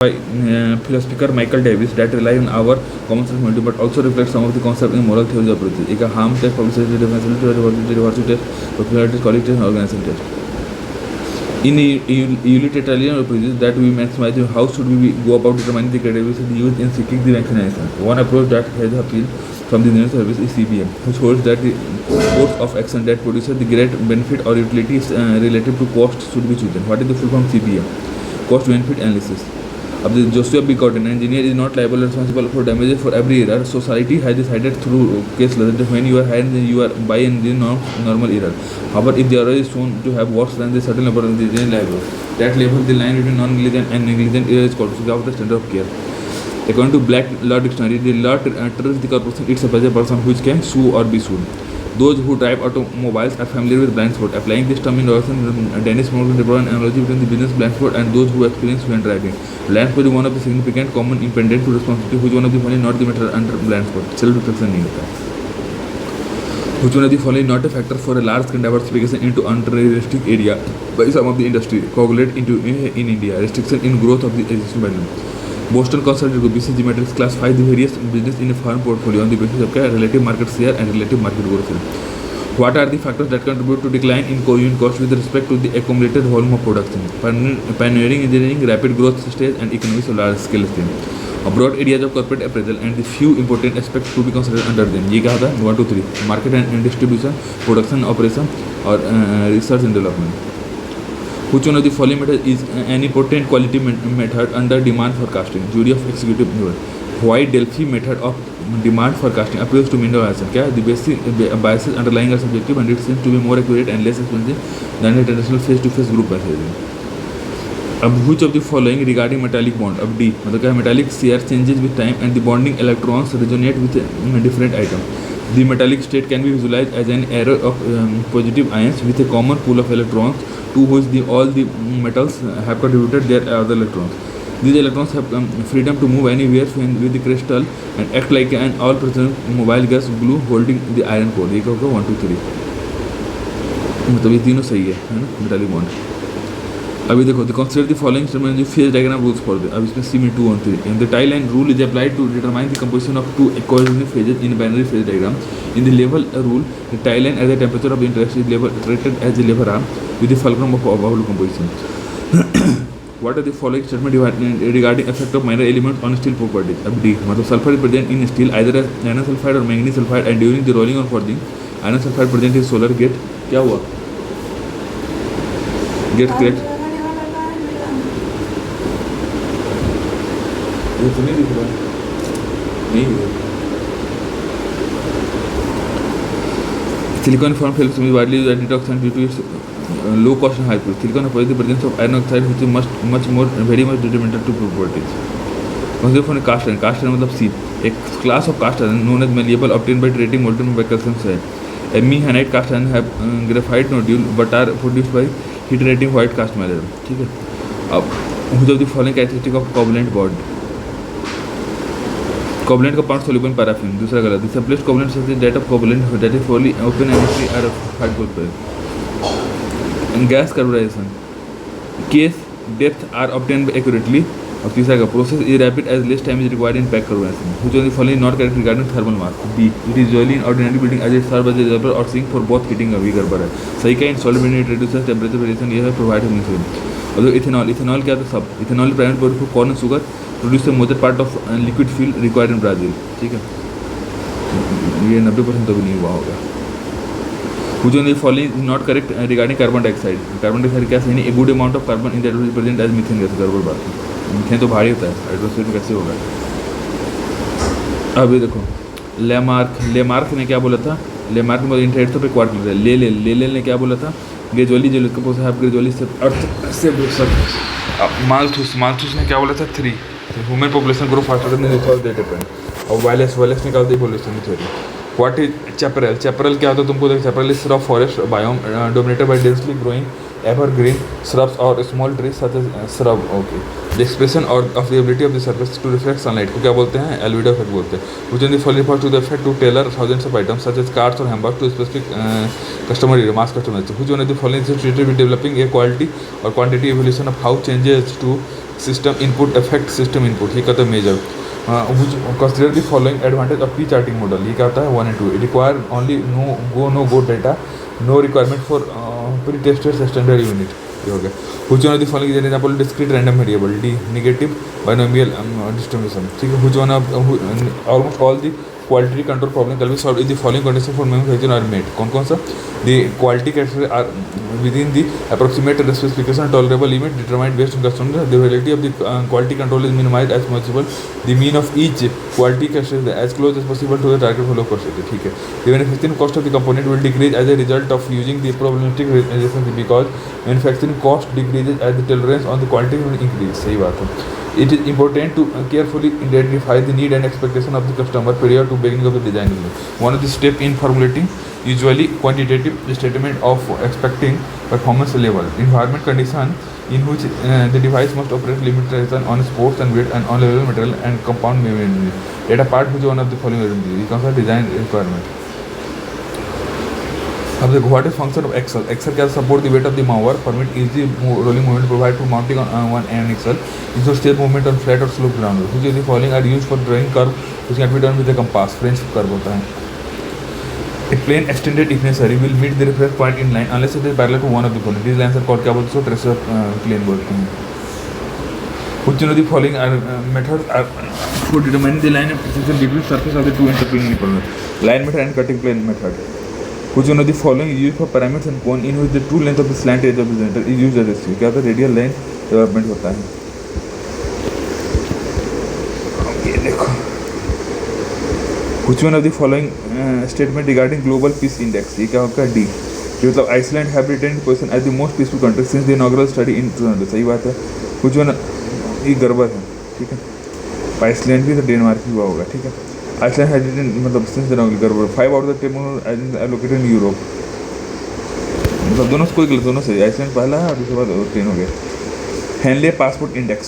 by philosopher Michael Davis that rely on our common sense mentality but also reflect some of the concept in moral theories of prejudice. एक harm test, publicity, diversity test, popularity, quality test, and organization test. In utilitarian prejudice that we maximize, how should we go about determining the credibility used in seeking the vaccination? One approach that has appealed from the National Service is CBM, which holds that the course of action that produces the great benefit or utility is relative to cost should be chosen. What is the full form CBM? Cost benefit analysis. अब Joshua B. Cotton, an engineer is not liable or responsible for damages for every error. Society has decided through case law that when you are hired, you are by the normal error. However, if the error is shown to have worse than the certain level of the engineer liable, that level, the line between non-negligent and negligent error is called the standard of care. According to Black Law Dictionary, the law treats the corporation itself as a person which can sue or be sued. Those who drive automobiles are familiar with blind spot. Applying this term in Dennis Morgan developed an analogy between the business blind spot and those who experience when driving. Blind spot is one of the significant common impediment to responsibility, which one of the following not the matter under blind spot. Self-reflection नहीं होता. Which one of the following not a factor for a large scale diversification into unrealistic area by some of the industry coagulate into in India. Restriction in growth of the existing value. Boston Consulting Group (BCG) Matrix classifies the various business in a firm portfolio on the basis of relative market share and relative market growth. What are the factors that contribute to decline in co-unit cost with respect to the accumulated volume of production? Pioneering engineering, rapid growth stage, and economics of large scale scale. Broad areas of corporate appraisal and the few important aspects to be considered under them. ये क्या होता है? 1, 2, 3. Market and distribution, production, operation, और research and development. Which one of the following method is an important quality method under demand forecasting? Jury of executive member. Why Delphi method of demand forecasting appeals to Minder answer? क्या the basic biases underlying are subjective and it seems to be more accurate and less expensive than a traditional face-to-face group messaging. अब which of the following regarding metallic bond? अब D मतलब क्या metallic share changes with time and the bonding electrons resonate with a different item. The metallic state can be visualized as an array of positive ions with a common pool of electrons to which all the metals have contributed their other electrons. These electrons have freedom to move anywhere with the crystal and act like an all-present mobile gas glue holding the iron core. ये होगा 1, 2, 3. मतलब ये तीनों सही है ना metallic bond. अभी देखो the consider the following statement जो phase diagram rules for the. अब इसमें C में 2 on 3. And the tie line rule is applied to determine the composition of two coordinate phases in binary phase diagram. In the level rule, the tie line as the temperature of interest is treated as the lever arm with the fulcrum of overall composition. What are the following statement regarding effect of minor elements on steel properties? अब D मतलब sulfur is present in steel either as iron sulfide or manganese sulfide and during the rolling or forging iron sulfide present in solar gate क्या हुआ? Get cracked. ये तो नहीं दिख रहा नहीं है. Silicon form fails to be widely used as detoxant due to its low cost and high price. Silicon opposes the presence of iron oxide which is very much detrimental to properties. Consider for a cast iron. Cast iron मतलब C. A class of cast iron known as malleable obtained by treating molten by calcium salt. Me hanite cast iron have graphite nodule but are produced by heat treating white cast iron. ठीक है. अब which of the following characteristic of covalent bond? Covalent का part soluble paraffin. दूसरा गलत. The simplest covalent is that of covalent that is fairly open and free are hard goal पर. Gas carbonization case depth are obtained accurately. और तीसरा का process is rapid as less time is required in pack carbonization. Which of the following not correct regarding thermal mass? B it is usually in ordinary building as it serve as A reservoir और sink for both heating अभी गड़बड़ है. सही का in solid building reduces temperature variation ये है provide होने. और इथेनॉल क्या था सब. Ethanol primary product for corn sugar produce the most part of liquid fuel required in Brazil. ठीक है. ये 90% तो भी नहीं हुआ होगा. Which one of the following is not correct regarding carbon dioxide? Carbon dioxide क्या सही नहीं. A good amount of carbon in that will present as methane gas. गड़बड़ बात है. मीथेन तो भारी होता है. हाइड्रोजन में कैसे होगा? अभी देखो लेमार्क ने क्या बोला था. लेमार्क में इंटरेस्ट पे क्वार्टर है. ले ने क्या बोला था. ग्रेजुअली जो ग्रेजुअली से अर्थ से मालथूस ने क्या बोला था 3. Human population grow faster than the depend. और वायलेस ने कहा था evolution theory. What is chaparral? Chaparral क्या होता है तुमको देखो. Chaparral is shrub forest biome dominated by densely growing evergreen shrubs or small trees such as shrub. Okay. The expression or of the ability of the surface to reflect sunlight को क्या बोलते हैं? albedo effect बोलते हैं. Which in the following refers to the effect to tailor thousands of items such as cards or handbags to specific customer area, mass customer. Which one of the following is treated with developing a quality or quantity evolution of how changes to system input affect system input. ये कहता है measure. Which consider the following advantage of p-charting model. ये कहता है 1 and 2. It require only no go data, no requirement for pre-tested standard unit. ये हो गया. Which one of the following is an example of discrete random variable? D. Negative binomial distribution. ठीक है. Which one of almost all the quality control problem can be solved if the following conditions for manufacturing are met. कौन कौन सा? The quality criteria are within the approximate specification tolerable limit determined based on customer. The validity of the quality control is minimized as possible. The mean of each quality criteria as close as possible to the target value percentage. ठीक है. The manufacturing cost of the component will decrease as a result of using the probabilistic resistance because manufacturing cost decreases as the tolerance on the quality will increase. सही बात है. It is important to carefully identify the need and expectation of the customer prior to beginning of the design. One of the steps in formulating usually quantitative statement of expecting performance level, environment condition in which the device must operate limitation on sports and weight and on level material and compound memory. Data part which one of the following becomes a design requirement. अब देखो what is function of axle? Axle can support the weight of the mower, permit easy rolling movement, provide for mounting on one end axle, ensure steer movement on flat or slope ground. Which of the following are used for drawing curve which can be done with a compass? French curve होता है. A plane extended if necessary will meet the reference point in line unless it is parallel to one of the following. These lines are called क्या बोलते हैं? tracer plane बोलते हैं. Which one of the following are methods are for determining the line of precision between surface of the two interpolating points? Line method and cutting plane method. Which one of the following is used for pyramids and cone in which the true length of the slant edge of the center is used as a ratio? क्या होता है? Radial line development होता है. ये देखो. Which one of the following statement regarding global peace index? ये क्या होगा? D. जो मतलब Iceland have retained position as the most peaceful country since the inaugural study in 2000. सही बात है. Which one? ये गड़बड़ है. ठीक है. आइसलैंड भी तो डेनमार्क भी हुआ होगा. ठीक है. Iceland has written मतलब since the inaugural 5 out of the 10 islands are located in Europe. मतलब दोनों कोई गलत दोनों सही. आइसलैंड पहला है और दूसरे बाद 10 हो गए. Henley Passport Index.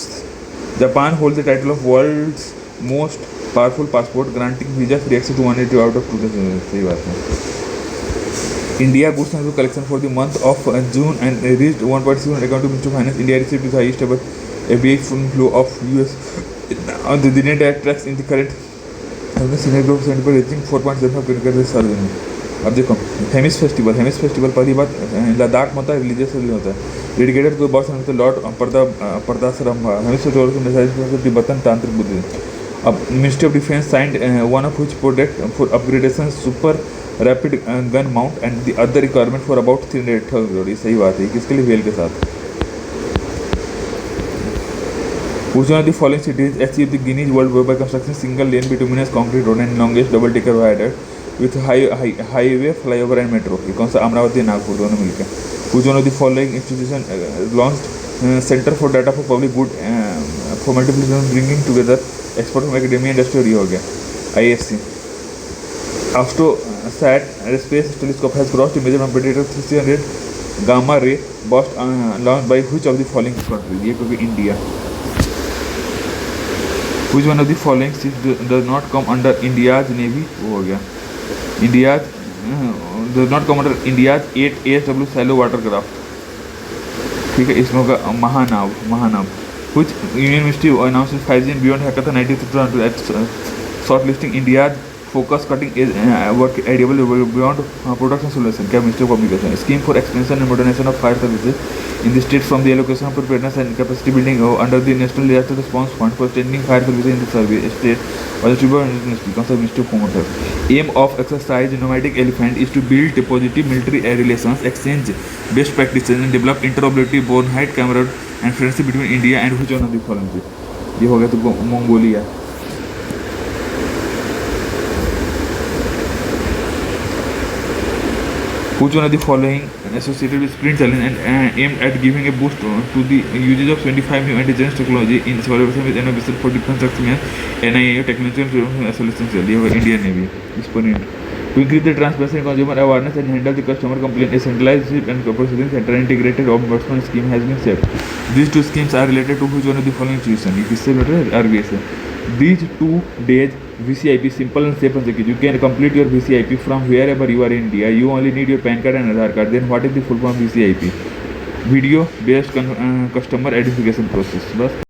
Japan holds the title of world's most powerful passport, granting visa-free access to 180 out of 2,000. सही बात है. India goods and collection for the month of June and reached 1.6 million according to Ministry of Finance. India received the highest ever FDI flow of US on the net tracks in the current senior group centre पर rating 4.75 कर सर्वे में. अब देखो Hemis festival पहली बात लद्दाख में होता है, रिलीजियस होता है. Dedicated to boss lord Padmasambhava. Hemis festival Tibetan tantric Buddhism. अब ministry of defence signed one of which product for upgradation super rapid gun mount and the other requirement for about 300,000. ये सही बात है. किसके लिए? वेल के साथ. Which one of the following cities achieved the Guinness World Record by constructing single lane bituminous concrete road and longest double decker viaduct with highway, flyover and metro? ये कौन सा? अमरावती नागपुर दोनों मिलकर. Which one of the following institution launched Center for Data for Public Good for multiple bringing together experts from academia industry? ये हो गया IFC. AstroSat space telescope has crossed the major competitor 300 gamma ray burst launched by which of the following countries? ये क्योंकि India. Which one of the following ships does not come under India's Navy? वो हो गया. India's does not come under India's 8 ASW shallow watercraft. ठीक है. इसमें होगा महानाव. Which Union Ministry announced 5G and beyond hackathon 93 at shortlisting India's focus cutting work edible beyond production solution. क्या? Ministry of Communication. Scheme for expansion and modernization of fire services in the state from the allocation of preparedness and capacity building under the National Disaster Response Fund for strengthening fire services in the service state or the Ministry of Home Affairs. Aim of exercise Nomadic Elephant is to build positive military relations, exchange best practices and develop interoperability, bonafide camaraderie and friendship between India and which one of the following? ये हो गया तो Mongolia. Which one of the following associated with Sprint Challenge and aimed at giving a boost to the usage of 25 new antigens technology in collaboration with NOBC for defense and NIA technology solutions? Indian Navy. To increase the transparency and consumer awareness and handle the customer complaint, a centralized and processing center integrated ombudsman scheme has been set. These two schemes are related to which one of the following institutions? किससे related है? RBI. These 2 days VCIP simple and safe and secure. You can complete your VCIP from wherever you are in India. You only need your PAN card and Aadhaar card. Then what is the full form VCIP? Video based customer identification process. बस